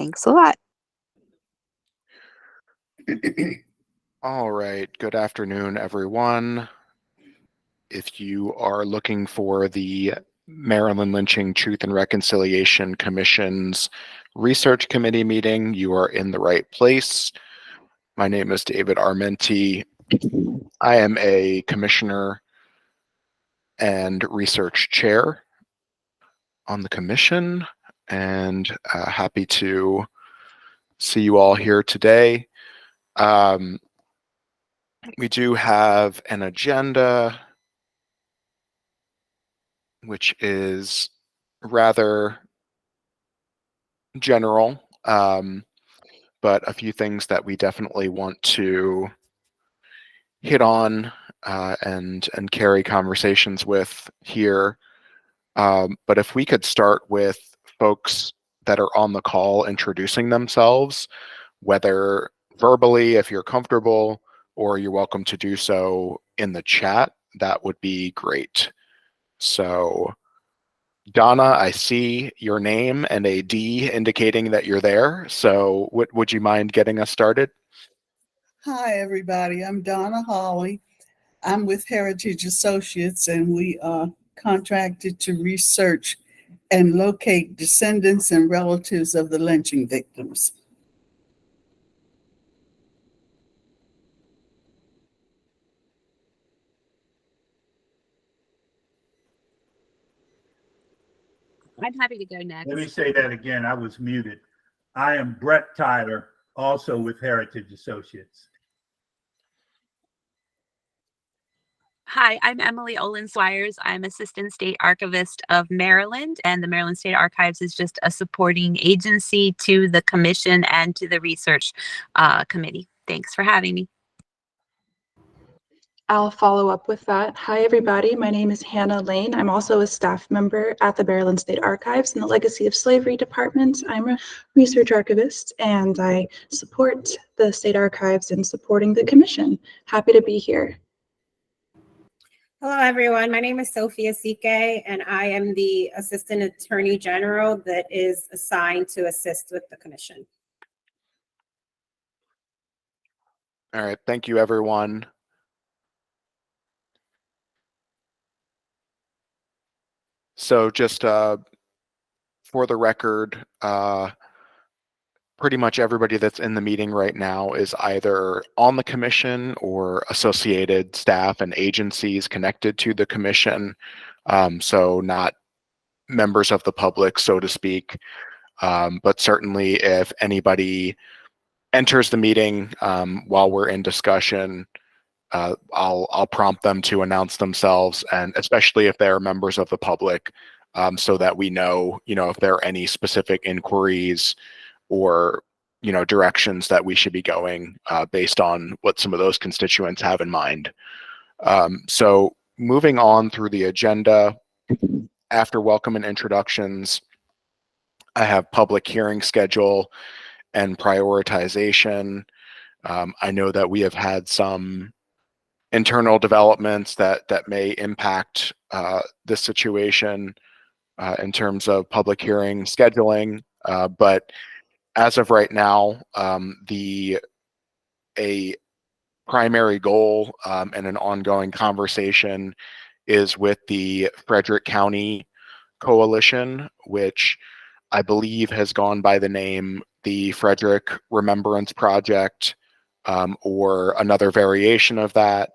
Thanks a lot. All right, good afternoon, everyone. If you are looking for the Maryland Lynching Truth and Reconciliation Commission's Research Committee meeting, you are in the right place. My name is David Armenti. I am a commissioner and research chair on the commission, and happy to see you all here today. We do have an agenda which is rather general, but a few things that we definitely want to hit on and carry conversations with here. But if we could start with folks that are on the call introducing themselves, whether verbally if you're comfortable, or you're welcome to do so in the chat, that would be great. So Donna, I see your name and a D indicating that you're there. So would you mind getting us started? Hi, everybody. I'm Donna Hawley. I'm with Heritage Associates, and we are contracted to research and locate descendants and relatives of the lynching victims. I'm happy to go next. Let me say that again. I was muted. I am Brett Tyler, also with Heritage Associates. Hi, I'm Emily Olin Swires. I'm Assistant State Archivist of Maryland, and the Maryland State Archives is just a supporting agency to the commission and to the research committee. Thanks for having me. I'll follow up with that. Hi, everybody. My name is Hannah Lane. I'm also a staff member at the Maryland State Archives in the Legacy of Slavery Department. I'm a research archivist, and I support the State Archives in supporting the commission. Happy to be here. Hello, everyone. My name is Sophia Sike, and I am the Assistant Attorney General that is assigned to assist with the commission. All right, thank you, everyone. So just for the record, pretty much everybody that's in the meeting right now is either on the commission or associated staff and agencies connected to the commission, so not members of the public, so to speak. But certainly if anybody enters the meeting while we're in discussion, I'll prompt them to announce themselves, and especially if they're members of the public, so that we know, if there are any specific inquiries or, directions that we should be going based on what some of those constituents have in mind. So moving on through the agenda, after welcome and introductions, I have public hearing schedule and prioritization. I know that we have had some internal developments that may impact this situation in terms of public hearing scheduling, but as of right now, a primary goal and an ongoing conversation is with the Frederick County Coalition, which I believe has gone by the name the Frederick Remembrance Project, or another variation of that,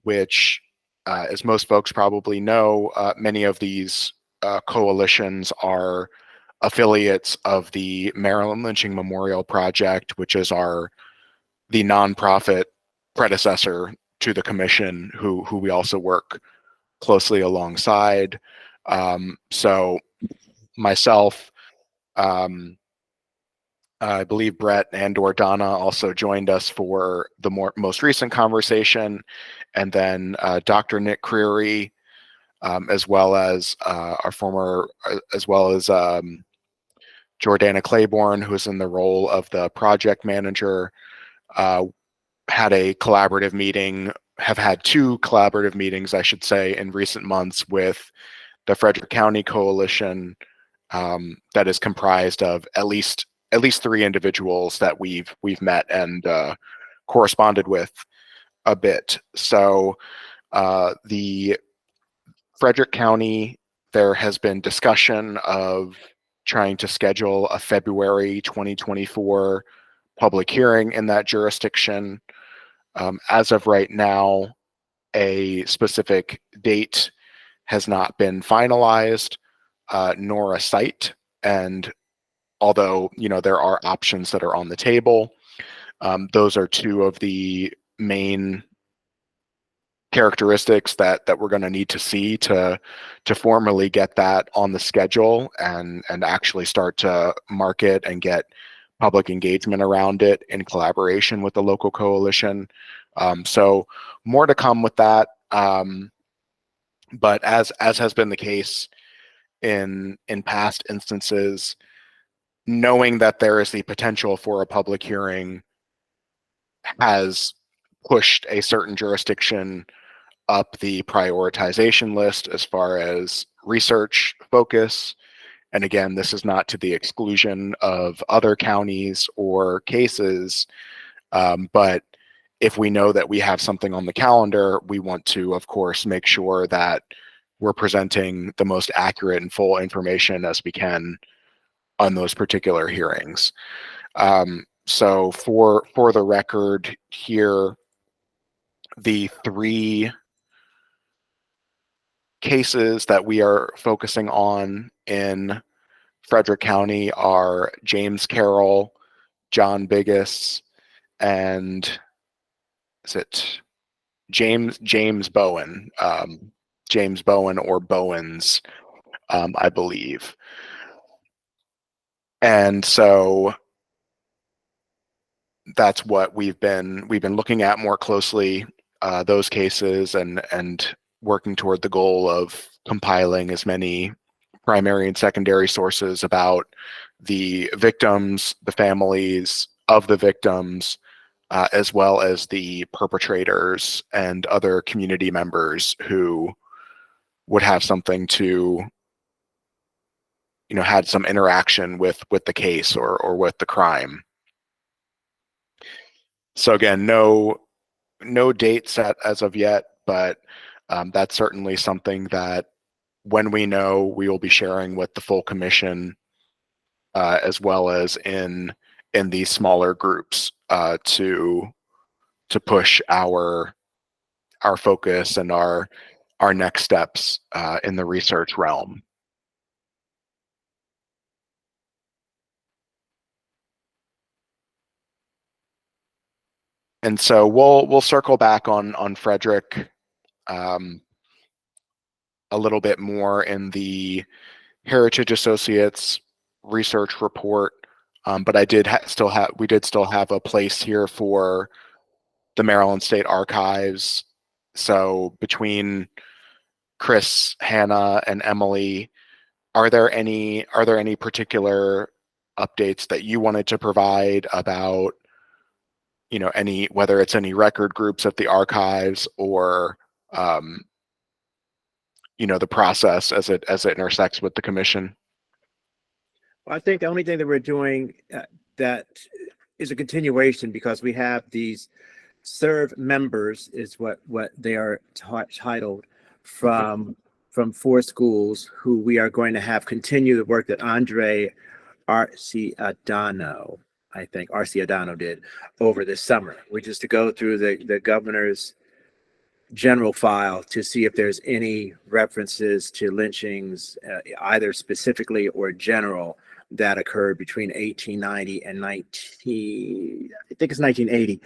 which, as most folks probably know, many of these coalitions are affiliates of the Maryland Lynching Memorial Project, which is the nonprofit predecessor to the commission, who we also work closely alongside. So myself, I believe Brett and/or Donna also joined us for the most recent conversation, and then Dr. Nick Creary, as well as Jordana Claiborne, who is in the role of the project manager, had a collaborative meeting, have had two collaborative meetings, I should say, in recent months with the Frederick County Coalition, that is comprised of at least at least 3 individuals that we've met and corresponded with a bit. So the Frederick County, there has been discussion of trying to schedule a February 2024 public hearing in that jurisdiction. As of right now, a specific date has not been finalized, nor a site. And although, there are options that are on the table, those are 2 of the main characteristics that we're going to need to see to formally get that on the schedule and actually start to market and get public engagement around it in collaboration with the local coalition. So more to come with that. But as has been the case in past instances, knowing that there is the potential for a public hearing has pushed a certain jurisdiction up the prioritization list as far as research focus. And again, this is not to the exclusion of other counties or cases, but if we know that we have something on the calendar, we want to, of course, make sure that we're presenting the most accurate and full information as we can on those particular hearings. So for the record here, the 3 cases that we are focusing on in Frederick County are James Carroll, John Biggis, and is it James Bowen? James Bowen or Bowens, I believe. And so that's what we've been looking at more closely, those cases, and working toward the goal of compiling as many primary and secondary sources about the victims, the families of the victims, as well as the perpetrators and other community members who would have something to, had some interaction with the case or with the crime. So again, no date set as of yet, but that's certainly something that when we know, we will be sharing with the full commission, as well as in these smaller groups, to push our focus and our next steps in the research realm. And so we'll circle back on Frederick a little bit more in the Heritage Associates research report, but we did still have a place here for the Maryland State Archives. So between Chris, Hannah, and Emily, are there any particular updates that you wanted to provide about, whether it's any record groups at the archives or the process as it intersects with the commission? Well, I think the only thing that we're doing that is a continuation, because we have these serve members, is what they are titled, from 4 schools, who we are going to have continue the work that Andre Arciadano did over this summer, which is to go through the governor's general file to see if there's any references to lynchings, either specifically or general, that occurred between 1890 and 1980,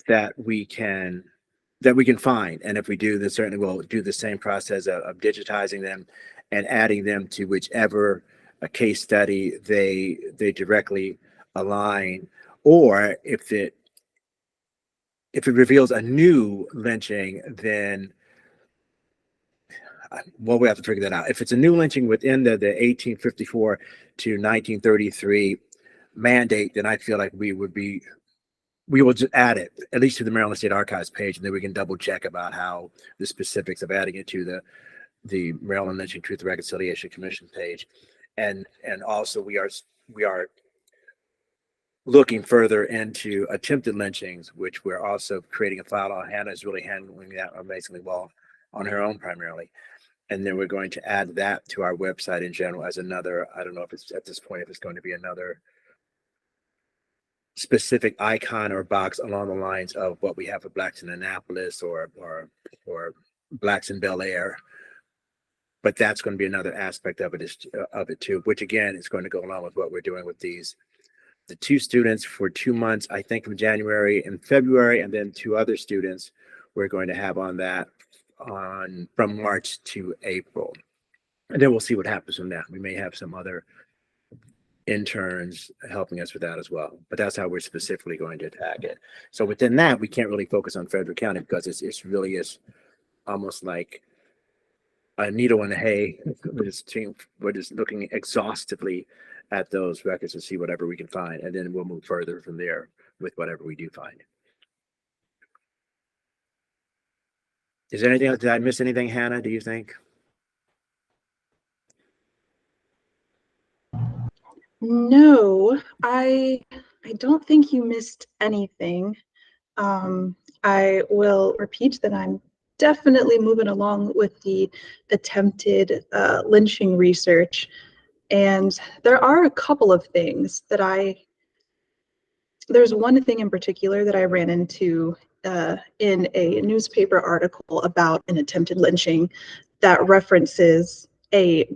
that we can find. And if we do, then certainly we'll do the same process of digitizing them and adding them to whichever case study they directly align. Or if it reveals a new lynching, then we have to figure that out. If it's a new lynching within the 1854 to 1933 mandate, then I feel like we will just add it at least to the Maryland State Archives page, and then we can double check about how the specifics of adding it to the Maryland Lynching Truth and Reconciliation Commission page. And also we are looking further into attempted lynchings, which we're also creating a file on. Hannah is really handling that amazingly well on her own primarily. And then we're going to add that to our website in general as another, I don't know if it's at this point, if it's going to be another specific icon or box along the lines of what we have for Blacks in Annapolis or Blacks in Bel Air. But that's going to be another aspect of it too, which again is going to go along with what we're doing with the 2 students for 2 months, I think from January and February, and then 2 other students we're going to have on that from March to April. And then we'll see what happens from that. We may have some other interns helping us with that as well, but that's how we're specifically going to attack it. So within that, we can't really focus on Frederick County because it's really is almost like a needle in a hay. We're just looking exhaustively at those records to see whatever we can find, and then we'll move further from there with whatever we do find. Is there anything else? Did I miss anything, Hannah, do you think? No, I don't think you missed anything. I will repeat that I'm definitely moving along with the attempted lynching research. And there are a couple of things that there's one thing in particular that I ran into in a newspaper article about an attempted lynching that references a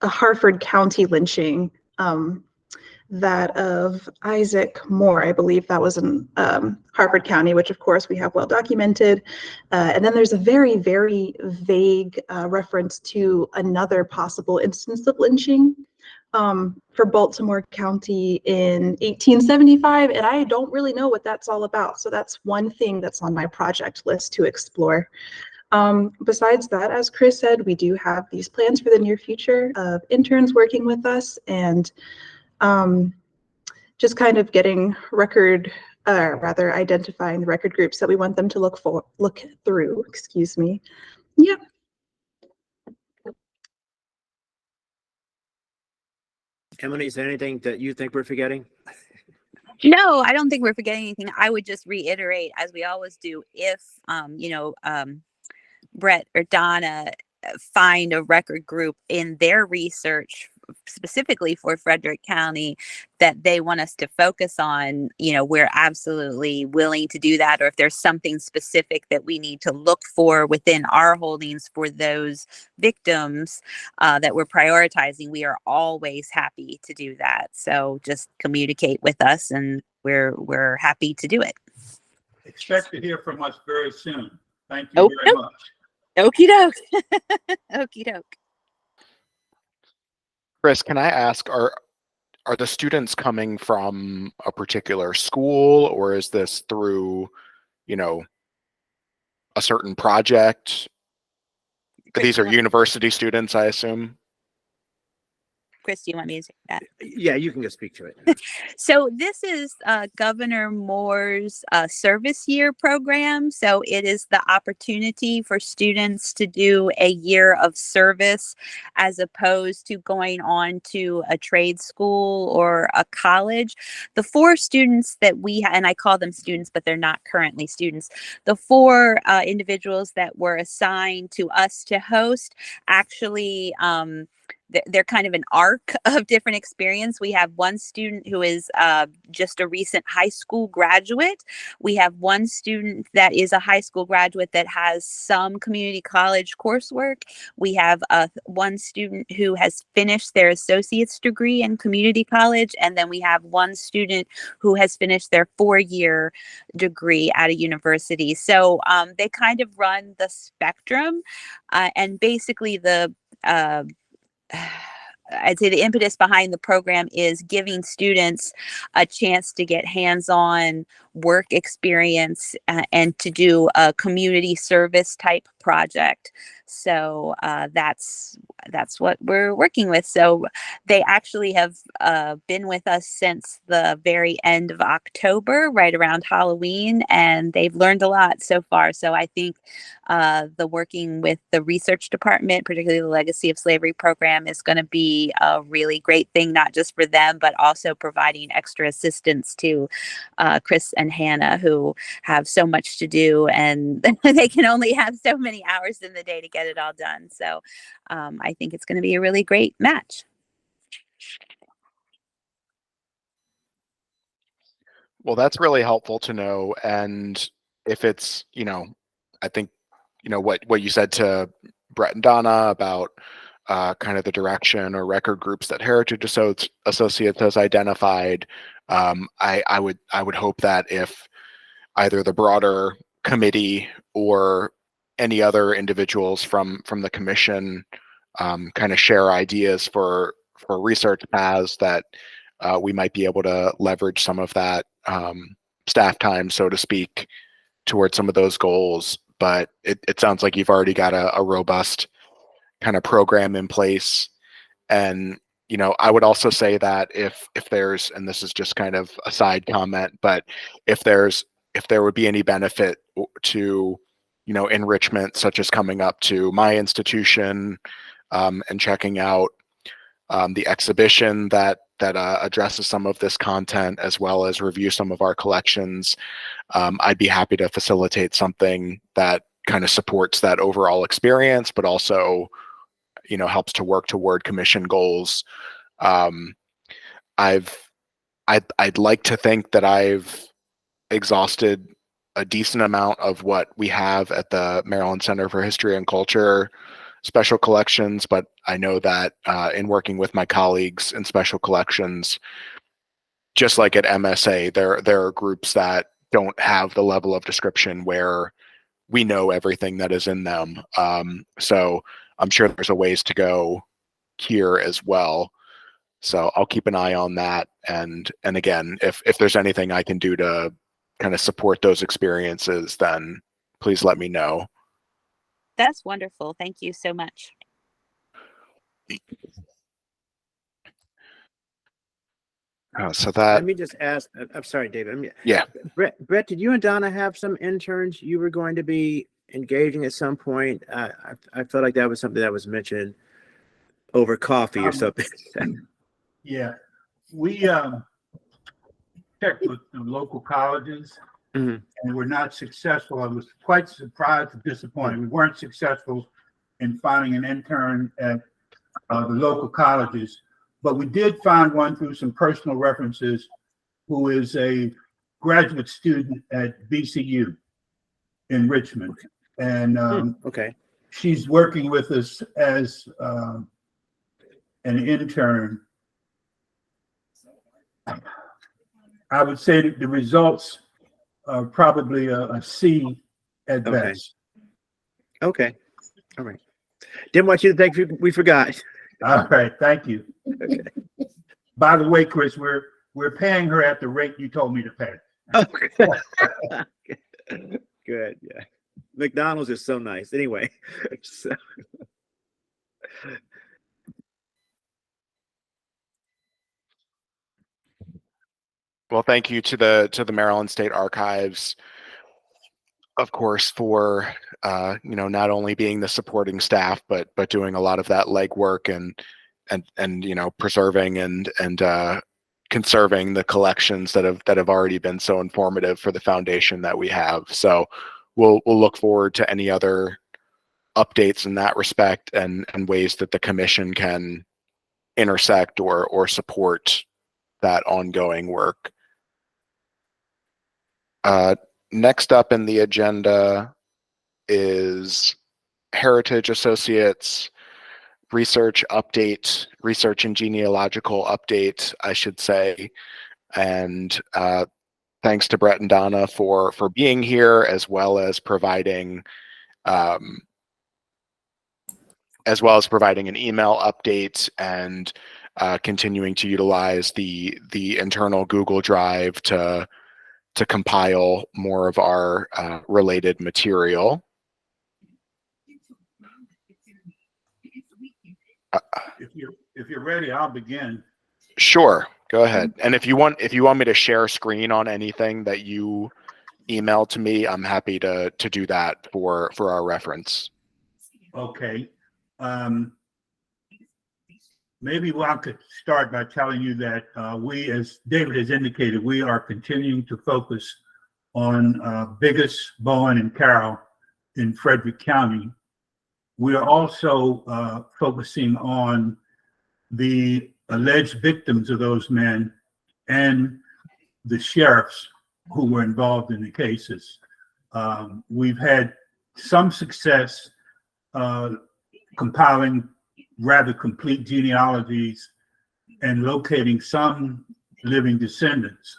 Harford County lynching, that of Isaac Moore. I believe that was in Harford County, which of course we have well documented. And then there's a very, very vague reference to another possible instance of lynching for Baltimore County in 1875. And I don't really know what that's all about. So that's one thing that's on my project list to explore. Besides that, as Chris said, we do have these plans for the near future of interns working with us and just kind of getting identifying the record groups that we want them to look through, excuse me. Yeah. Emily, is there anything that you think we're forgetting? No, I don't think we're forgetting anything. I would just reiterate, as we always do, if Brett or Donna find a record group in their research specifically for Frederick County that they want us to focus on, we're absolutely willing to do that. Or if there's something specific that we need to look for within our holdings for those victims that we're prioritizing, we are always happy to do that. So just communicate with us and we're happy to do it. Expect to hear from us very soon. Thank you very much. Okie doke. Okie doke. Chris, can I ask, are the students coming from a particular school, or is this through, a certain project? These are university students, I assume. Chris, do you want me to say that? Yeah, you can go speak to it. So this is Governor Moore's service year program. So it is the opportunity for students to do a year of service as opposed to going on to a trade school or a college. The 4 students that and I call them students, but they're not currently students. The 4 individuals that were assigned to us to host actually they're kind of an arc of different experience. We have one student who is just a recent high school graduate. We have one student that is a high school graduate that has some community college coursework. We have one student who has finished their associate's degree in community college. And then we have one student who has finished their 4-year degree at a university. So they kind of run the spectrum. And basically I'd say the impetus behind the program is giving students a chance to get hands-on work experience and to do a community service type project. So that's that's what we're working with. So they actually have been with us since the very end of October, right around Halloween, and they've learned a lot so far. So I think the working with the research department, particularly the Legacy of Slavery program, is going to be a really great thing, not just for them, but also providing extra assistance to Chris and Hannah, who have so much to do, and they can only have so many hours in the day to get it all done. So I think it's going to be a really great match. Well, that's really helpful to know. And if it's, I think, what you said to Brett and Donna about kind of the direction or record groups that Heritage Associates has identified, I would hope that if either the broader committee or any other individuals from the commission kind of share ideas for research paths, that we might be able to leverage some of that staff time, so to speak, towards some of those goals. But it sounds like you've already got a robust kind of program in place. And I would also say that if there's, and this is just kind of a side comment, but if there would be any benefit to enrichment, such as coming up to my institution and checking out the exhibition that addresses some of this content, as well as review some of our collections, I'd be happy to facilitate something that kind of supports that overall experience, but also helps to work toward commission goals. I'd like to think that I've exhausted a decent amount of what we have at the Maryland Center for History and Culture special collections, but I know that in working with my colleagues in special collections, just like at MSA, there are groups that don't have the level of description where we know everything that is in them. So I'm sure there's a ways to go here as well. So I'll keep an eye on that. And again, if there's anything I can do to kind of support those experiences, then please let me know. That's wonderful. Thank you so much. So that, Let me just ask, I'm sorry, David. yeah. Brett, did you and Donna have some interns you were going to be engaging at some point? I felt like that was something that was mentioned over coffee or something. Yeah, we checked with the local colleges, Mhm. and we're not successful. I was quite surprised and disappointed. We weren't successful in finding an intern at the local colleges, but we did find one through some personal references who is a graduate student at BCU in Richmond. And Okay. she's working with us as an intern. I would say that the results are probably a C at Okay. best. Okay. All right. Didn't want you to think we forgot. All right, thank you. Okay. By the way, Chris, we're paying her at the rate you told me to pay. Okay. Good. Yeah. McDonald's is so nice. Anyway. So. Well, thank you to the Maryland State Archives, of course, for not only being the supporting staff, but doing a lot of that legwork and preserving and conserving the collections that have already been so informative for the foundation that we have. So we'll look forward to any other updates in that respect, and ways that the commission can intersect or support that ongoing work. Next up in the agenda is Heritage Associates research and genealogical update, I should say. And thanks to Brett and Donna for being here, as well as providing an email update, and continuing to utilize the internal Google Drive to compile more of our related material. If you're ready, I'll begin. Sure, go ahead. And if you want me to share screen on anything that you email to me, I'm happy to do that for our reference. Okay. Maybe I could start by telling you that we, as David has indicated, we are continuing to focus on Biggus, Bowen, and Carroll in Frederick County. We are also focusing on the alleged victims of those men and the sheriffs who were involved in the cases. We've had some success compiling rather complete genealogies and locating some living descendants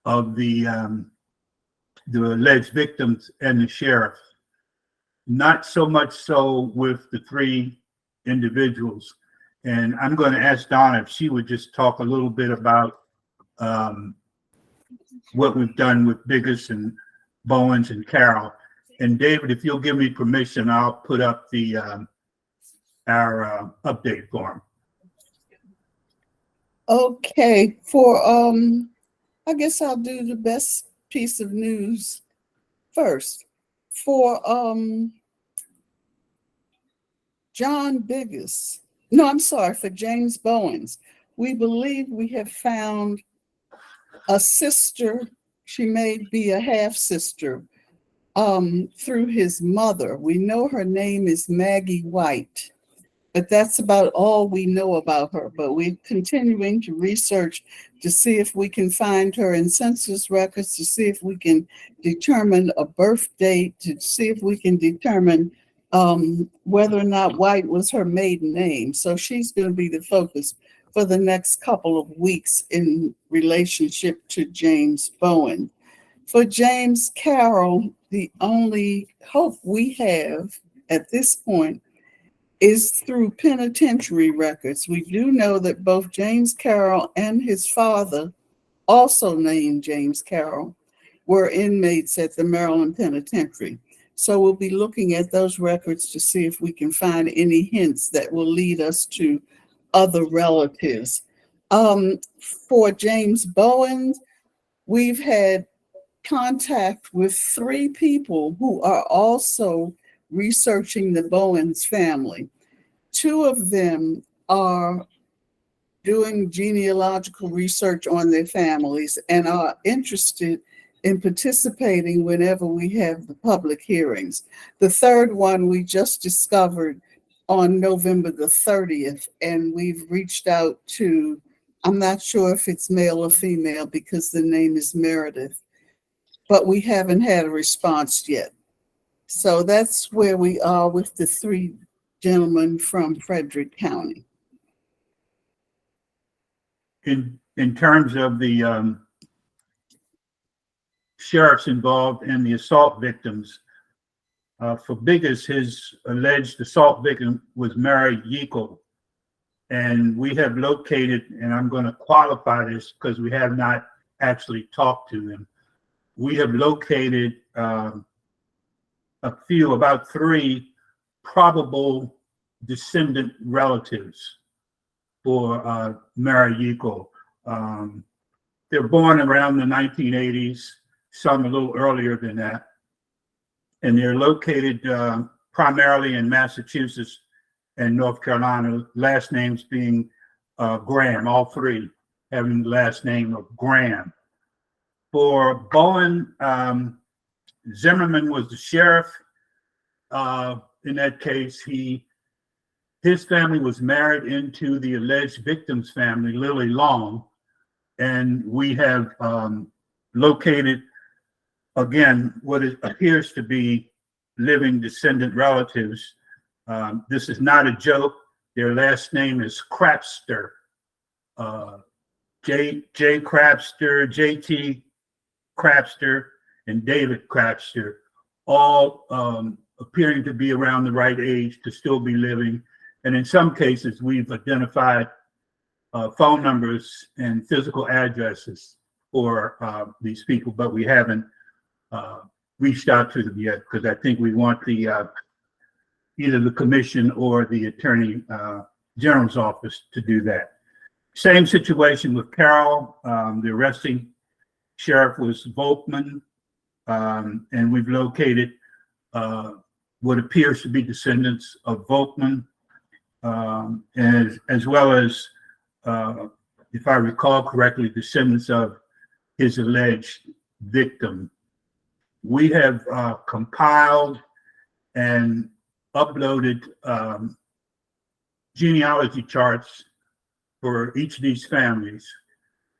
of the alleged victims and the sheriff. Not so much so with the three individuals. And I'm going to ask Donna if she would just talk a little bit about what we've done with Biggus and Bowens and Carroll. And David, if you'll give me permission, I'll put up the our update form. Okay, for I guess I'll do the best piece of news first. For John Biggus, no, I'm sorry, for James Bowens, we believe we have found a sister. She may be a half sister through his mother. We know her name is Maggie White, but that's about all we know about her. But we're continuing to research to see if we can find her in census records, to see if we can determine a birth date, to see if we can determine whether or not White was her maiden name. So she's going to be the focus for the next couple of weeks in relationship to James Bowen. For James Carroll, the only hope we have at this point is through penitentiary records. We do know that both James Carroll and his father, also named James Carroll, were inmates at the Maryland Penitentiary. So we'll be looking at those records to see if we can find any hints that will lead us to other relatives. For James Bowen, we've had contact with 3 people who are also researching the Bowens family. 2 of them are doing genealogical research on their families and are interested in participating whenever we have the public hearings. The third one we just discovered on November the 30th, and we've reached out to, I'm not sure if it's male or female because the name is Meredith, but we haven't had a response yet. So that's where we are with the 3 gentlemen from Frederick County. In terms of the sheriffs involved in the assault victims, for Biggus, his alleged assault victim was Mary Yeakel. And we have located, and I'm going to qualify this because we have not actually talked to them. We have located about 3 probable descendant relatives for Mary Yeakel. They're born around the 1980s, some a little earlier than that. And they're located primarily in Massachusetts and North Carolina, last names being Graham, all 3 having the last name of Graham. For Bowen, Zimmerman was the sheriff. In that case, his family was married into the alleged victim's family, Lily Long, and we have located, again, what it appears to be living descendant relatives. This is not a joke. Their last name is Crapster, J. Crapster, J.T. Crapster, and David Crapster, all appearing to be around the right age to still be living. And in some cases, we've identified phone numbers and physical addresses for these people, but we haven't reached out to them yet because I think we want the either the commission or the attorney General's office to do that. Same situation with Carroll. The arresting sheriff was Volkman, and we've located what appears to be descendants of Volkman, as well as, if I recall correctly, descendants of his alleged victim. We have compiled and uploaded genealogy charts for each of these families.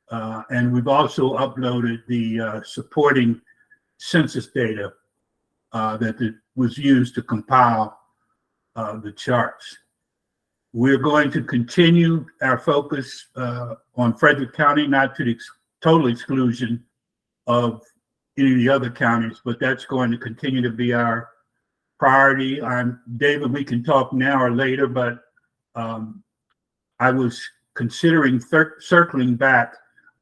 And we've also uploaded the supporting census data that was used to compile the charts. We're going to continue our focus on Frederick County, not to the total exclusion of any of the other counties, but that's going to continue to be our priority. David, we can talk now or later, but I was considering circling back,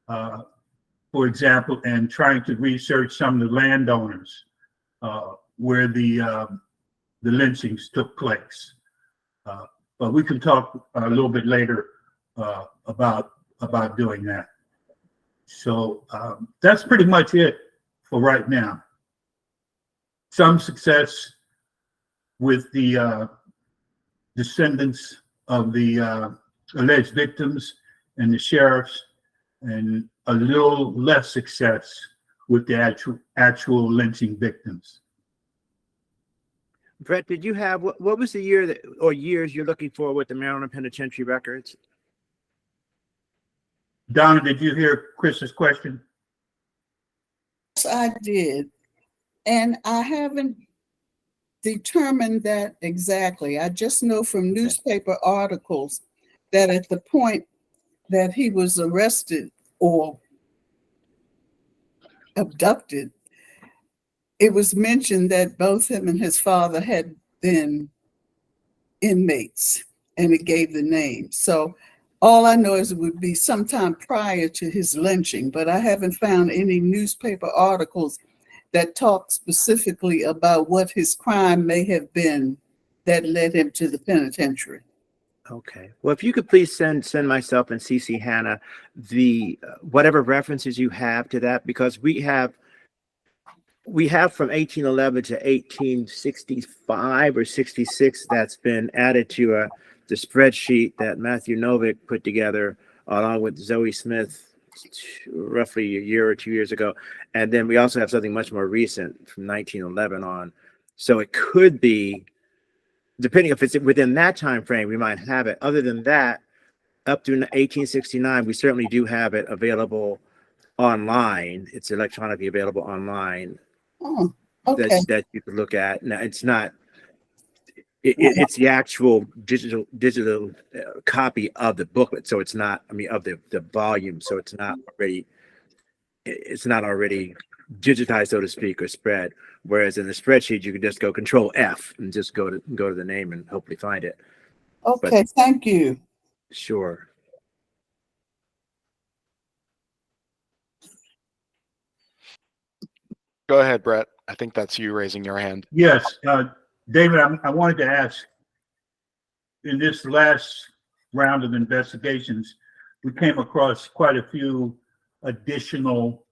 for example, and trying to research some of the landowners where the lynchings took place. But we can talk a little bit later about doing that. So that's pretty much it for right now. Some success with the descendants of the alleged victims and the sheriffs, and a little less success with the actual lynching victims. Brett, did you have, what was the year that, or years you're looking for with the Maryland Penitentiary records? Donna, did you hear Chris's question? Yes, I did. And I haven't determined that exactly. I just know from newspaper articles that at the point that he was arrested or abducted, it was mentioned that both him and his father had been inmates, and it gave the name. So all I know is it would be sometime prior to his lynching, but I haven't found any newspaper articles that talk specifically about what his crime may have been that led him to the penitentiary. Okay. Well, if you could please send myself and CC Hannah the whatever references you have to that, because we have from 1811 to 1865 or 66 that's been added to the spreadsheet that Matthew Novick put together along with Zoe Smith roughly a year or 2 years ago. And then we also have something much more recent from 1911 on. So it could be, depending if it's within that time frame, we might have it. Other than that, up to 1869, we certainly do have it available online. It's electronically available online. Oh, okay. That you could look at. Now, it's not. It's the actual digital copy of the booklet, so it's not. I mean, of the volume, so it's not already. It's not already digitized, so to speak, or spread. Whereas in the spreadsheet, you can just go Control F and just go to the name and hopefully find it. Okay, but, thank you. Sure. Go ahead, Brett. I think that's you raising your hand. Yes, David, I wanted to ask, in this last round of investigations, we came across quite a few additional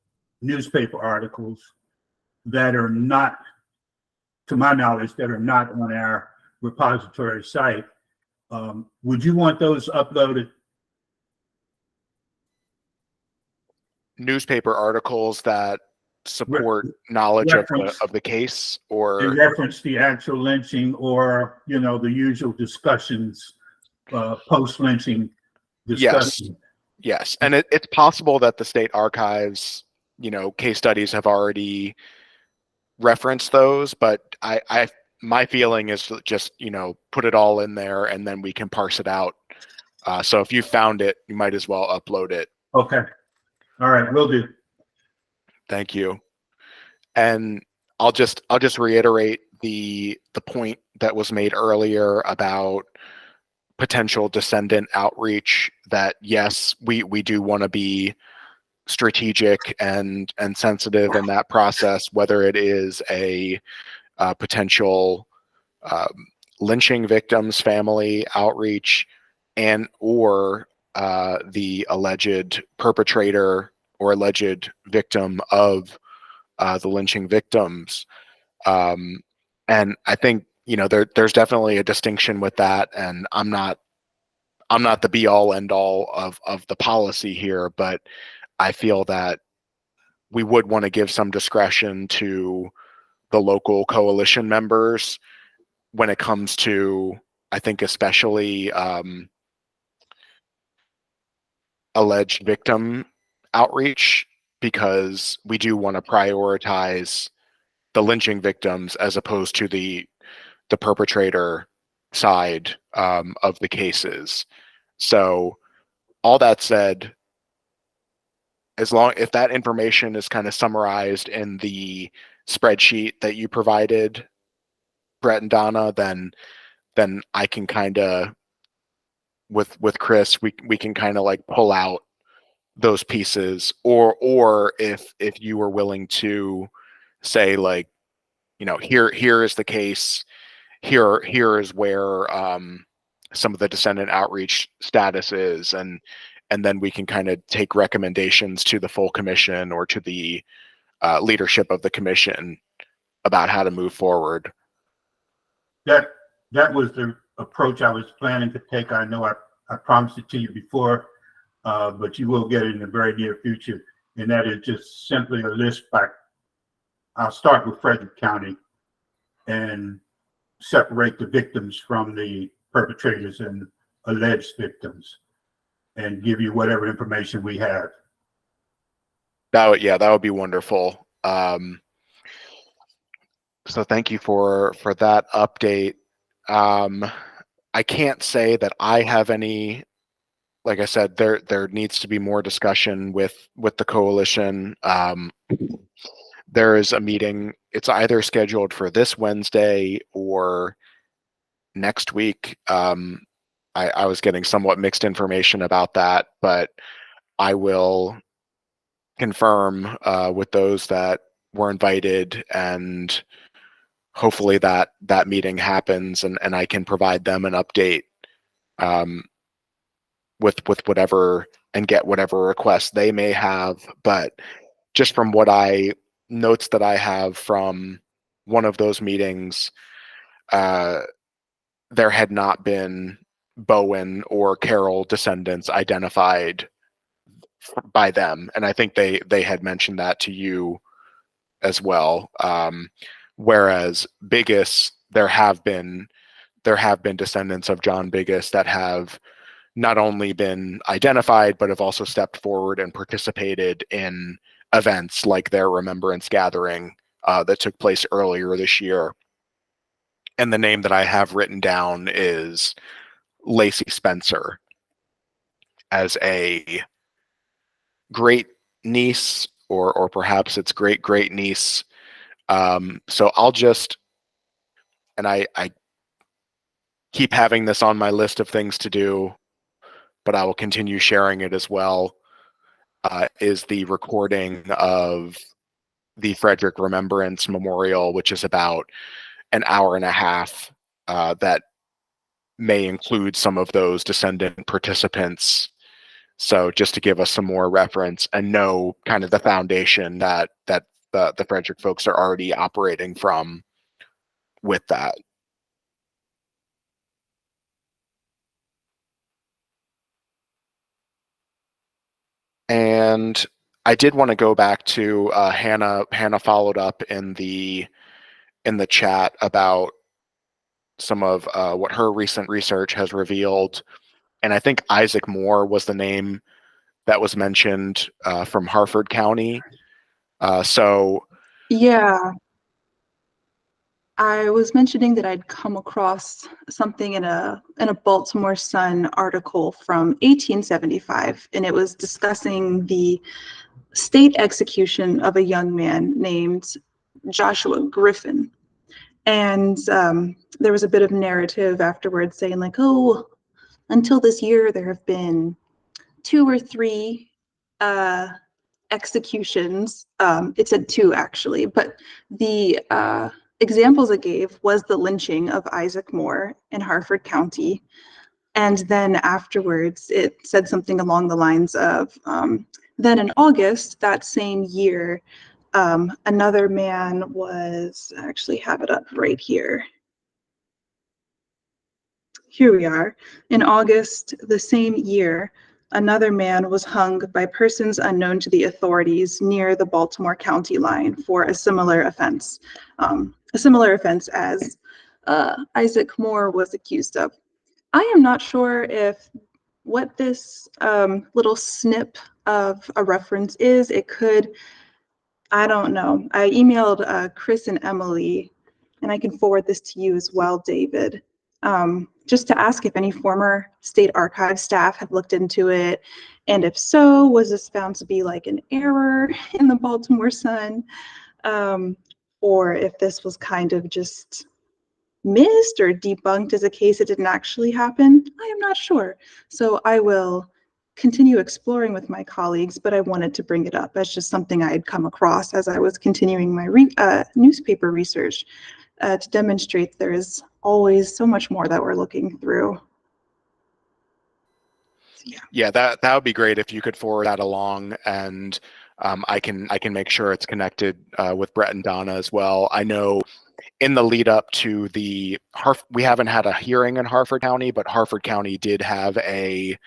newspaper articles that are not, to my knowledge, that are not on our repository site. Would you want those uploaded? Newspaper articles that support knowledge of the case, or in reference the actual lynching, or the usual discussions, post-lynching discussions. Yes, and it's possible that the state archives, case studies have already referenced those, but my feeling is to just put it all in there and then we can parse it out. So if you found it, you might as well upload it. Okay, all right, will do. Thank you. And I'll just reiterate the point that was made earlier about potential descendant outreach, that yes, we do want to be strategic and sensitive in that process, whether it is a potential lynching victims family outreach, and or the alleged perpetrator or alleged victim of the lynching victims. And I think, you know, there's definitely a distinction with that, and I'm not the be all end all of the policy here, but I feel that we would want to give some discretion to the local coalition members when it comes to, I think, especially alleged victim outreach, because we do want to prioritize the lynching victims as opposed to the perpetrator side of the cases. So all that said, if that information is kind of summarized in the spreadsheet that you provided, Brett and Donna, then I can kind of, with Chris, we can kind of like pull out those pieces, or if you were willing to say, like, you know, here is the case, here is where some of the descendant outreach status is, and then we can kind of take recommendations to the full commission or to the leadership of the commission about how to move forward. That was the approach I was planning to take. I know I promised it to you before, but you will get it in the very near future. And that is just simply a list back. I'll start with Frederick County and separate the victims from the perpetrators and alleged victims, and give you whatever information we have. That would be wonderful. So thank you for that update. I can't say that I have any. Like I said, there needs to be more discussion with the coalition. There is a meeting. It's either scheduled for this Wednesday or next week. I was getting somewhat mixed information about that, but I will confirm with those that were invited, and hopefully that meeting happens, and I can provide them an update with whatever, and get whatever requests they may have. But just from notes that I have from one of those meetings, there had not been Bowen or Carroll descendants identified by them, and I think they had mentioned that to you as well. Whereas Biggis, there have been descendants of John Biggis that have not only been identified, but have also stepped forward and participated in events like their remembrance gathering that took place earlier this year. And the name that I have written down is Lacey Spencer as a great niece, or perhaps it's great niece. So I'll just, and I keep having this on my list of things to do, but I will continue sharing it as well, is the recording of the Frederick Remembrance Memorial, which is about an hour and a half, that may include some of those descendant participants. So just to give us some more reference and know kind of the foundation that the Frederick folks are already operating from with that. And I did want to go back to Hannah. Hannah followed up in the chat about some of what her recent research has revealed. And I think Isaac Moore was the name that was mentioned from Harford County. So Yeah, I was mentioning that I'd come across something in a Baltimore Sun article from 1875, and it was discussing the state execution of a young man named Joshua Griffin. And there was a bit of narrative afterwards saying, like, oh, until this year, there have been 2 or 3 executions. It said 2 actually, but the examples it gave was the lynching of Isaac Moore in Harford County. And then afterwards, it said something along the lines of, then in August that same year, another man was, I actually have it up right here. Here we are. In August the same year, another man was hung by persons unknown to the authorities near the Baltimore County line for a similar offense as Isaac Moore was accused of. I am not sure if what this little snip of a reference is. It could, I don't know. I emailed Chris and Emily, and I can forward this to you as well, David, just to ask if any former state archive staff have looked into it. And if so, was this found to be like an error in the Baltimore Sun? Or if this was kind of just missed or debunked as a case that didn't actually happen, I am not sure. So I will continue exploring with my colleagues, but I wanted to bring it up as just something I had come across as I was continuing my newspaper research to demonstrate there is always so much more that we're looking through. So, Yeah, that would be great if you could forward that along, and I can make sure it's connected with Brett and Donna as well. I know in the lead up to we haven't had a hearing in Harford County, but Harford County did have a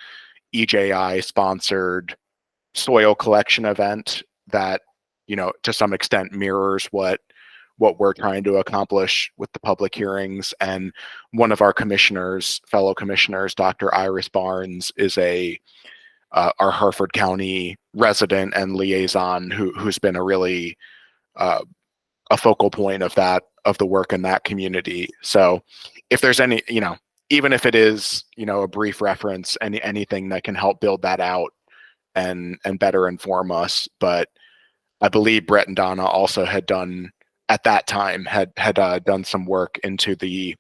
EJI sponsored soil collection event that, to some extent mirrors what we're trying to accomplish with the public hearings. And one of our fellow commissioners, Dr. Iris Barnes, is our Harford County resident and liaison who's been a really a focal point of the work in that community. So if there's any, even if it is, a brief reference, anything that can help build that out and better inform us. But I believe Brett and Donna also had done at that time had done some work into the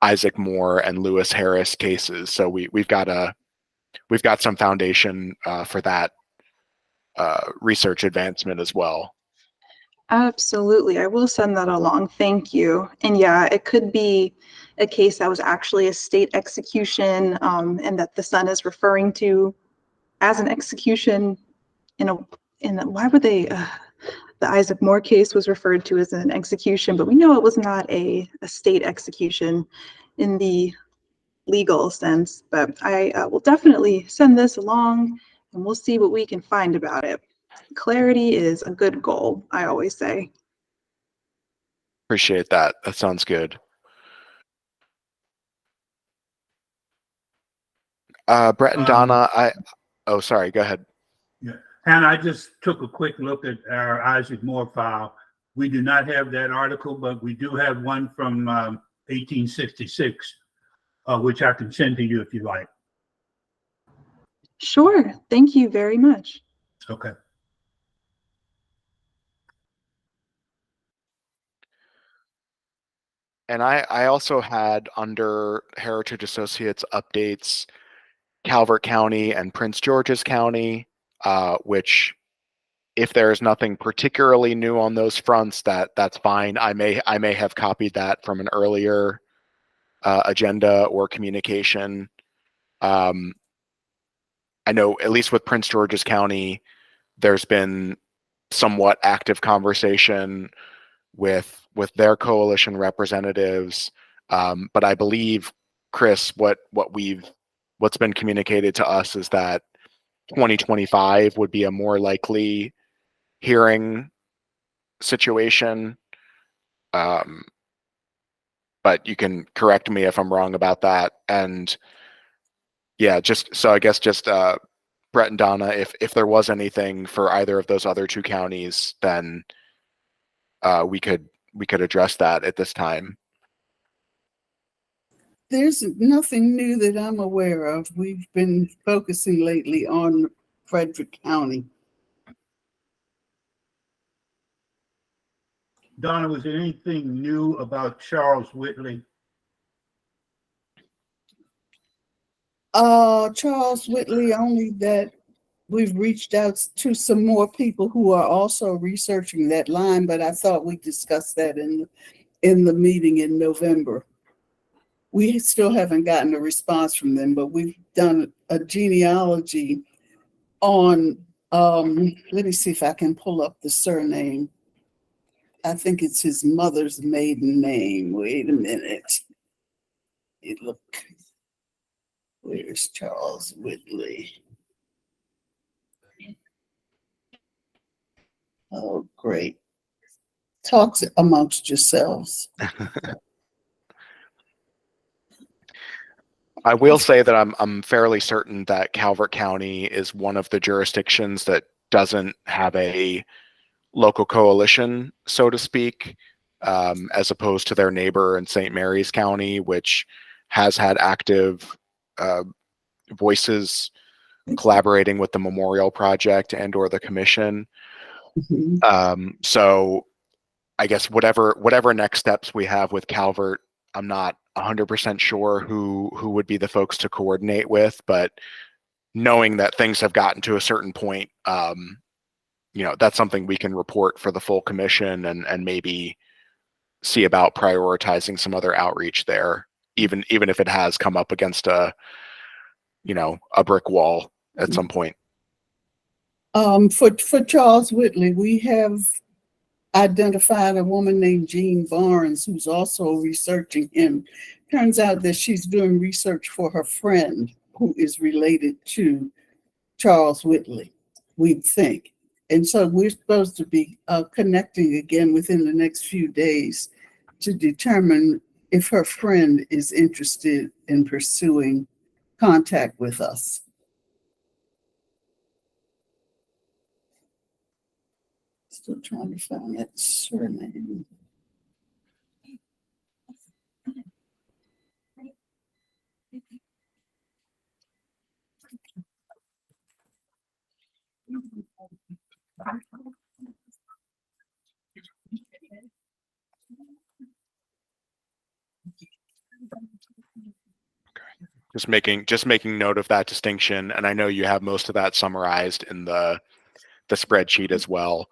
Isaac Moore and Lewis Harris cases. So we've got some foundation for that research advancement as well. absolutely. I will send that along. Thank you. And yeah, it could be a case that was actually a state execution, and that the Sun is referring to as an execution why would they, the Isaac Moore case was referred to as an execution, but we know it was not a state execution in the legal sense. But I will definitely send this along and we'll see what we can find about it. Clarity is a good goal, I always say. Appreciate that. That sounds good. Brett and Donna, oh, sorry, go ahead. Yeah, and I just took a quick look at our Isaac Moore file. We do not have that article, but we do have one from 1866, which I can send to you if you like. Sure. Thank you very much. Okay. And I also had under Heritage Associates updates, Calvert County and Prince George's County, which if there is nothing particularly new on those fronts, that's fine. I may have copied that from an earlier agenda or communication. I know at least with Prince George's County, there's been somewhat active conversation with their coalition representatives. But I believe, Chris, what's been communicated to us is that 2025 would be a more likely hearing situation. But you can correct me if I'm wrong about that. And yeah, I guess Brett and Donna, if there was anything for either of those other two counties, then we could address that at this time. There's nothing new that I'm aware of. We've been focusing lately on Frederick County. Donna, was there anything new about Charles Whitley? Charles Whitley, only that we've reached out to some more people who are also researching that line, but I thought we discussed that in the meeting in November. we still haven't gotten a response from them, but we've done a genealogy on, let me see if I can pull up the surname. I think it's his mother's maiden name. Wait a minute. Look, where's Charles Whitley? Oh, great. Talk amongst yourselves. I will say that I'm fairly certain that Calvert County is one of the jurisdictions that doesn't have a local coalition, so to speak, as opposed to their neighbor in St. Mary's County, which has had active voices collaborating with the Memorial Project and or the Commission. Mhm. So I guess whatever next steps we have with Calvert, I'm not 100% sure who would be the folks to coordinate with, but knowing that things have gotten to a certain point, that's something we can report for the full commission and maybe see about prioritizing some other outreach there, even if it has come up against a brick wall at some point. For Charles Whitley, we have identified a woman named Jean Barnes who's also researching him. Turns out that she's doing research for her friend who is related to Charles Whitley, we think. And so we're supposed to be connecting again within the next few days to determine if her friend is interested in pursuing contact with us. Still trying to find that surname. Just making note of that distinction, and I know you have most of that summarized in the spreadsheet as well.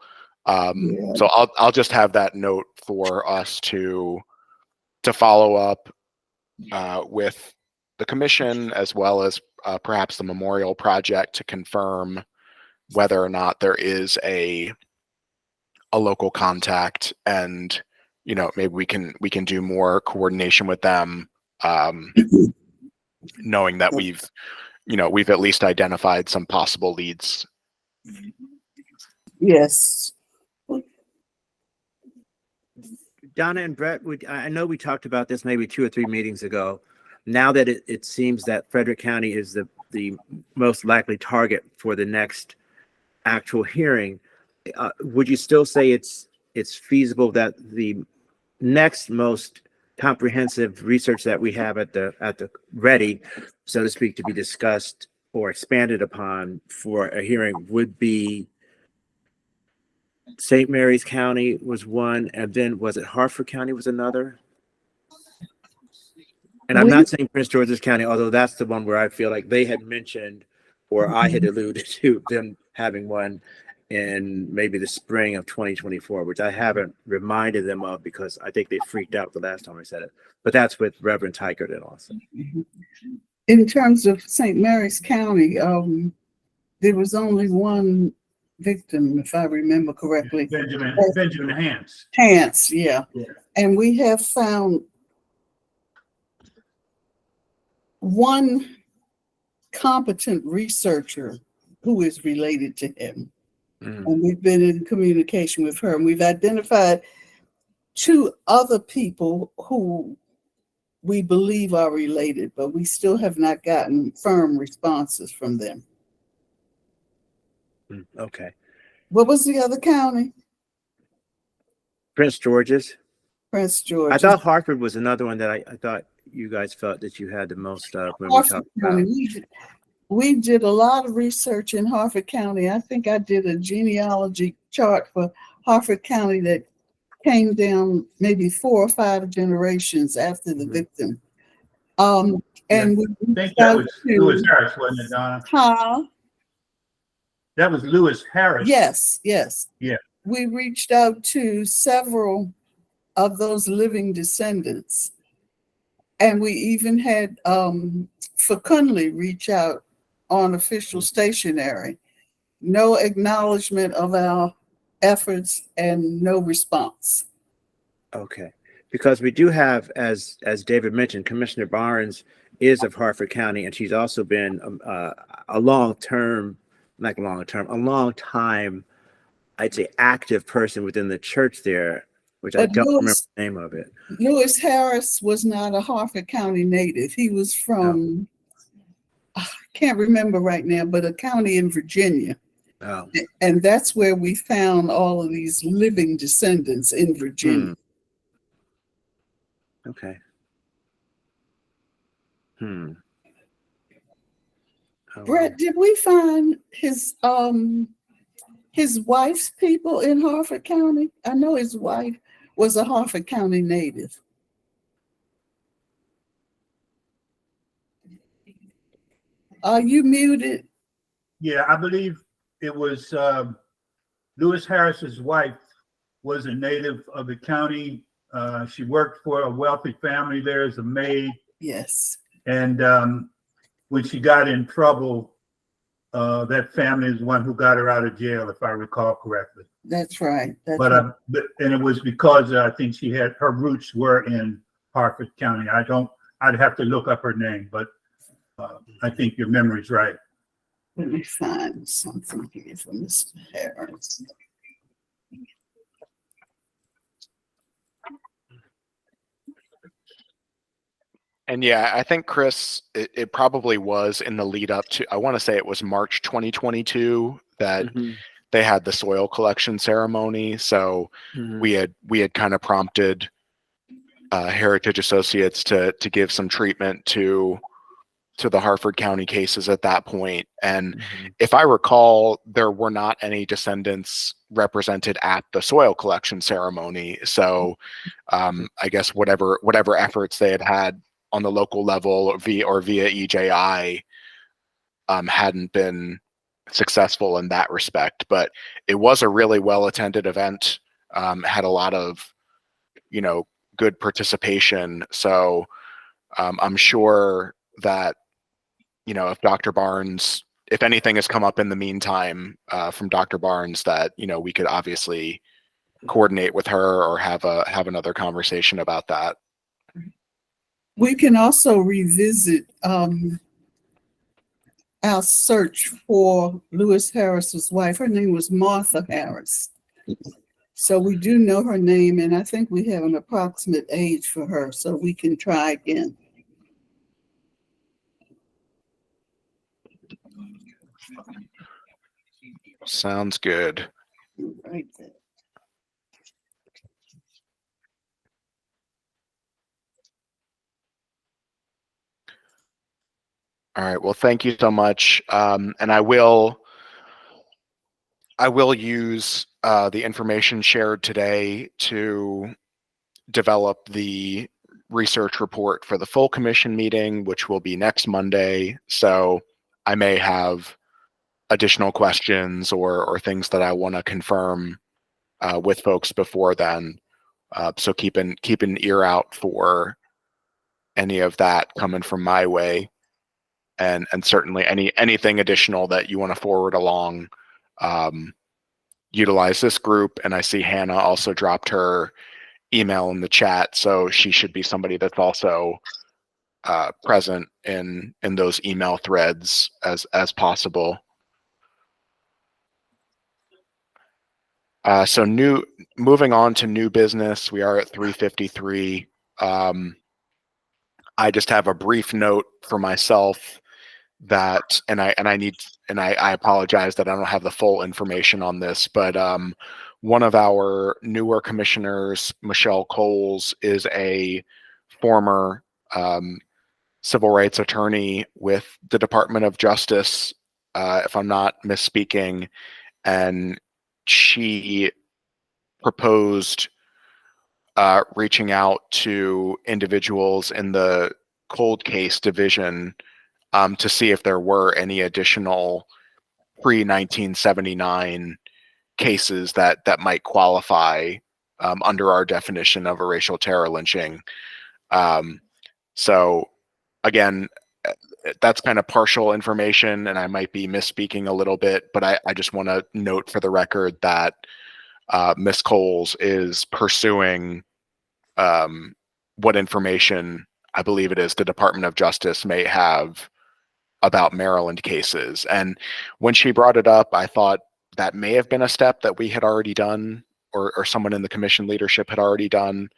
Yeah. So I'll just have that note for us to follow up with the commission as well as perhaps the Memorial Project to confirm whether or not there is a local contact, and maybe we can do more coordination with them, knowing that we've at least identified some possible leads. Yes. Donna and Brett, I know we talked about this maybe 2 or 3 meetings ago. Now that it seems that Frederick County is the most likely target for the next actual hearing, would you still say it's feasible that the next most comprehensive research that we have at the ready, so to speak, to be discussed or expanded upon for a hearing would be St. Mary's County was one, and then was it Hartford County was another? And I'm not saying Prince George's County, although that's the one where I feel like they had mentioned, or I had alluded to them having one in maybe the spring of 2024, which I haven't reminded them of because I think they freaked out the last time I said it. But that's with Reverend Tykert also. In terms of St. Mary's County, there was only one victim, if I remember correctly. Benjamin Hance. Hance, yeah. And we have found one competent researcher who is related to him. And we've been in communication with her, and we've identified 2 other people who we believe are related, but we still have not gotten firm responses from them. Okay. What was the other county? Prince George's. Prince George. I thought Hartford was another one that I thought you guys felt that you had the most of when we talked about. We did a lot of research in Hartford County. I think I did a genealogy chart for Hartford County that came down maybe 4 or 5 generations after the victim. And we I think that was Lewis Harris, wasn't it, Donna? Huh? That was Lewis Harris. Yes. Yeah. We reached out to several of those living descendants And we even had Fecundly reach out on official stationery. No acknowledgement of our efforts and no response. Okay, because we do have, as David mentioned, Commissioner Barnes is of Hartford County, and she's also been a long time, I'd say, active person within the church there, which I But don't remember the name of it. Lewis Harris was not a Hartford County native. He was from, I can't remember right now, but a county in Virginia. Oh, And that's where we found all of these living descendants in Virginia. okay. Oh, Brett, did we find his wife's people in Hartford County? I know his wife was a Hartford County native. Are you muted? Yeah, I believe it was Lewis Harris's wife was a native of the county. She worked for a wealthy family there as a maid. Yes. And when she got in trouble, that family is the one who got her out of jail, if I recall correctly. That's right. And it was because I think her roots were in Hartford County. I'd have to look up her name, but I think your memory's right. Let me find something here for Mr. Harris. And yeah, I think, Chris, it probably was in the lead up to, I want to say it was March 2022 that they had the soil collection ceremony. So we had kind of prompted Heritage Associates to give some treatment to the Hartford County cases at that point. And if I recall, there were not any descendants represented at the soil collection ceremony. So I guess whatever efforts they had on the local level via EJI hadn't been successful in that respect. But it was a really well attended event, had a lot of, good participation. So I'm sure that, if Dr. Barnes, if anything has come up in the meantime from Dr. Barnes, that, we could obviously coordinate with her or have another conversation about that. We can also revisit our search for Lewis Harris's wife. Her name was Martha Harris. So we do know her name, and I think we have an approximate age for her, so we can try again. Sounds good. Right there. All right. Well, thank you so much. And I will use the information shared today to develop the research report for the full commission meeting, which will be next Monday. So I may have additional questions or things that I want to confirm with folks before then. So keep an ear out for any of that coming from my way. And certainly anything additional that you want to forward along, utilize this group. And I see Hannah also dropped her email in the chat, so she should be somebody that's also present in those email threads as possible. So moving on to new business, we are at 3:53. I just have a brief note for myself that, and I apologize that I don't have the full information on this, but one of our newer commissioners, Michelle Coles, is a former civil rights attorney with the Department of Justice, if I'm not misspeaking, and she proposed reaching out to individuals in the cold case division to see if there were any additional pre-1979 cases that might qualify under our definition of a racial terror lynching. So again, that's kind of partial information, and I might be misspeaking a little bit, but I just want to note for the record that Ms. Coles is pursuing what information I believe it is the Department of Justice may have about Maryland cases. And when she brought it up, I thought that may have been a step that we had already done, or someone in the commission leadership had already done.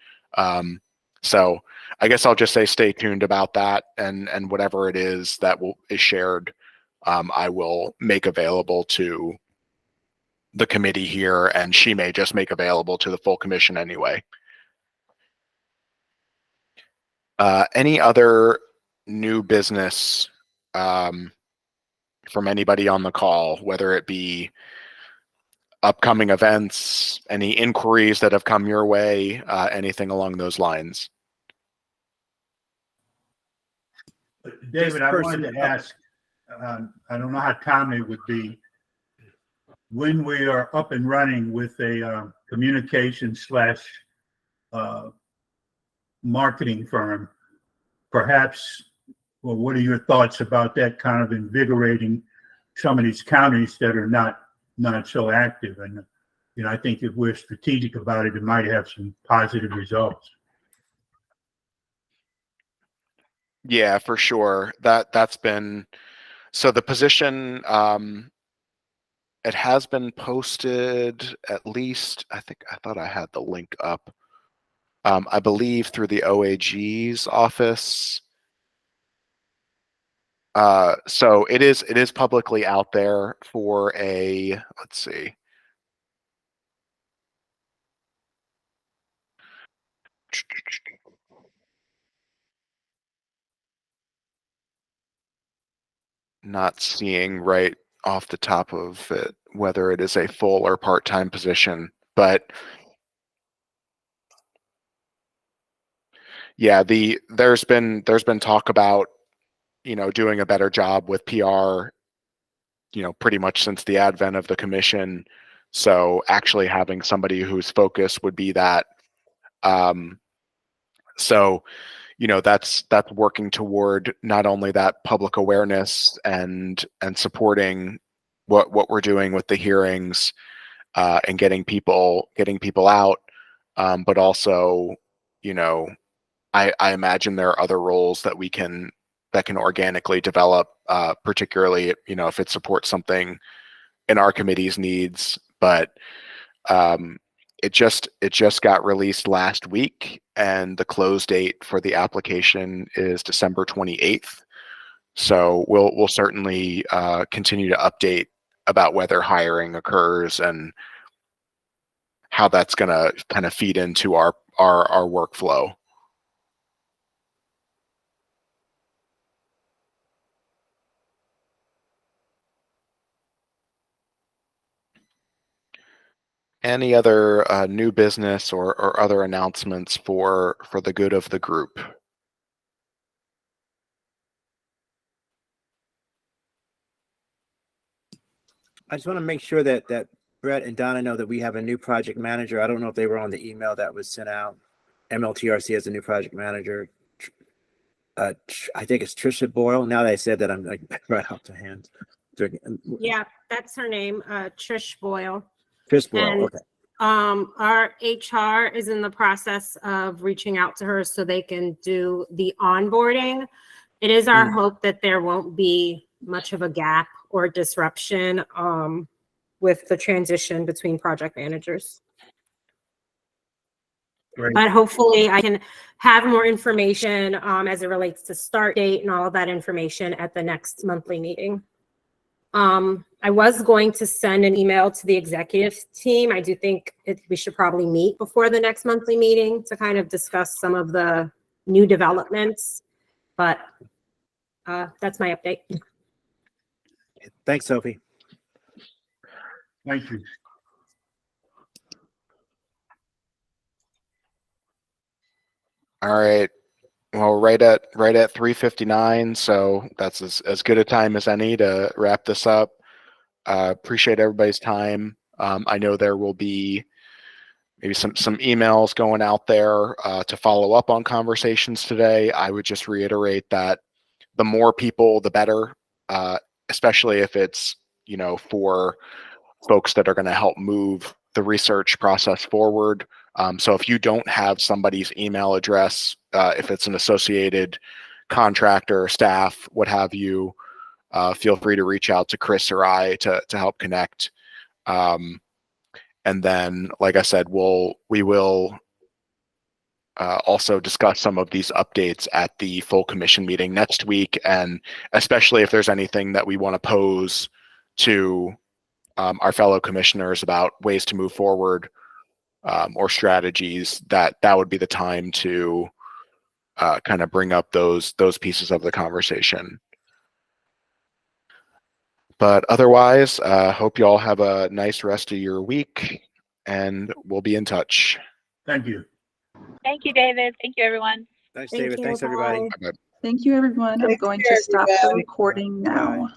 So I guess I'll just say stay tuned about that, and whatever it is that is shared, I will make available to the committee here, and she may just make available to the full commission anyway. Any other new business from anybody on the call, whether it be upcoming events, any inquiries that have come your way, anything along those lines? David, I wanted to ask, I don't know how timely it would be, when we are up and running with a communication slash marketing firm, perhaps, well, what are your thoughts about that kind of invigorating some of these counties that are not so active? And, I think if we're strategic about it, it might have some positive results. Yeah, for sure. That's been, so the position, it has been posted, at least, I thought I had the link up. I believe through the OAG's office. So it is publicly out there for a, let's see. Not seeing right off the top of it whether it is a full or part-time position, but yeah, there's been talk about, doing a better job with PR, pretty much since the advent of the commission. So actually having somebody whose focus would be that. So, that's working toward not only that public awareness and supporting what we're doing with the hearings, and getting people out, but also, I imagine there are other roles that can organically develop, particularly, if it supports something in our committee's needs. But it just got released last week, and the close date for the application is December 28th. So we'll certainly continue to update about whether hiring occurs and how that's going to kind of feed into our workflow. Any other new business or other announcements for the good of the group? I just want to make sure that Brett and Donna know that we have a new project manager. I don't know if they were on the email that was sent out. MLTRC has a new project manager. I think it's Trisha Boyle. Now that I said that, I'm like right off the hand. Yeah, that's her name, Trish Boyle. Trish Boyle. And, okay. Our HR is in the process of reaching out to her so they can do the onboarding. It is our hope that there won't be much of a gap or disruption with the transition between project managers. Great. But hopefully I can have more information as it relates to start date and all of that information at the next monthly meeting. I was going to send an email to the executive team. I do think we should probably meet before the next monthly meeting to kind of discuss some of the new developments, but that's my update. Thanks, Sophie. Thank you. All right. Well, right at 3:59, so that's as good a time as any to wrap this up. Appreciate everybody's time. I know there will be, maybe some emails going out there to follow up on conversations today. I would just reiterate that the more people, the better, especially if it's, you know, for folks that are going to help move the research process forward. So if you don't have somebody's email address, if it's an associated contractor, staff, what have you, feel free to reach out to Chris or I to help connect. And then, like I said, we will also discuss some of these updates at the full commission meeting next week, and especially if there's anything that we want to pose to our fellow commissioners about ways to move forward or strategies, that would be the time to kind of bring up those pieces of the conversation. But otherwise, hope you all have a nice rest of your week, and we'll be in touch. Thank you. Thank you, David. Thank you, everyone. Thanks, Thank David. you. Thanks, everybody. Bye. Thank you, everyone. I'm Take going care, to stop the everybody. recording now. Bye.